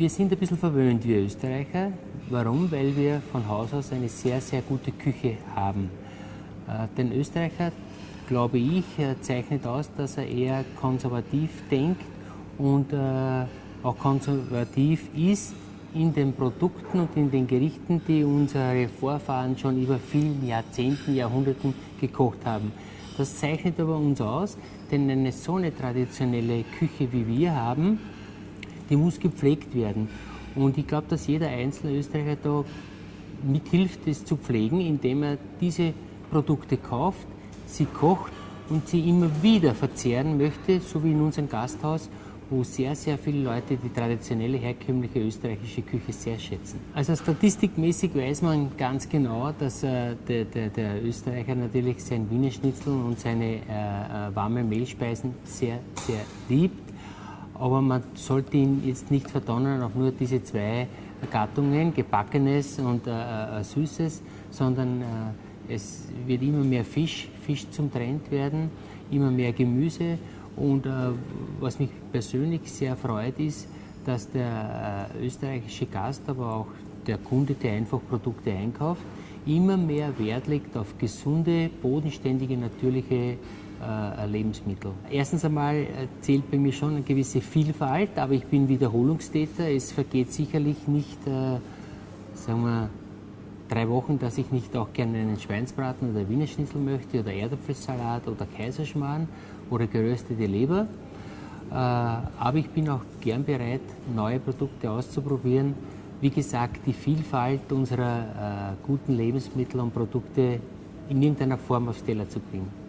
Wir sind ein bisschen verwöhnt, wir Österreicher. Warum? Weil wir von Haus aus eine sehr, sehr gute Küche haben. Den Österreicher, glaube ich, zeichnet aus, dass er eher konservativ denkt und auch konservativ ist in den Produkten und in den Gerichten, die unsere Vorfahren schon über vielen Jahrzehnten, Jahrhunderten gekocht haben. Das zeichnet aber uns aus, denn eine so eine traditionelle Küche wie wir haben, die muss gepflegt werden. Und ich glaube, dass jeder einzelne Österreicher da mithilft, es zu pflegen, indem er diese Produkte kauft, sie kocht und sie immer wieder verzehren möchte, so wie in unserem Gasthaus, wo sehr, sehr viele Leute die traditionelle, herkömmliche österreichische Küche sehr schätzen. Also statistikmäßig weiß man ganz genau, dass der Österreicher natürlich sein Wiener Schnitzel und seine warmen Mehlspeisen sehr, sehr liebt. Aber man sollte ihn jetzt nicht verdonnen auf nur diese zwei Gattungen, Gebackenes und Süßes, sondern es wird immer mehr Fisch zum Trend werden, immer mehr Gemüse. Und was mich persönlich sehr freut, ist, dass der österreichische Gast, aber auch der Kunde, der einfach Produkte einkauft, immer mehr Wert legt auf gesunde, bodenständige, natürliche Lebensmittel. Erstens einmal zählt bei mir schon eine gewisse Vielfalt, aber ich bin Wiederholungstäter. Es vergeht sicherlich nicht, sagen wir, 3 Wochen, dass ich nicht auch gerne einen Schweinsbraten oder Wiener Schnitzel möchte oder Erdäpfelsalat oder Kaiserschmarrn oder geröstete Leber. Aber ich bin auch gern bereit, neue Produkte auszuprobieren. Wie gesagt, die Vielfalt unserer guten Lebensmittel und Produkte in irgendeiner Form aufs Teller zu bringen.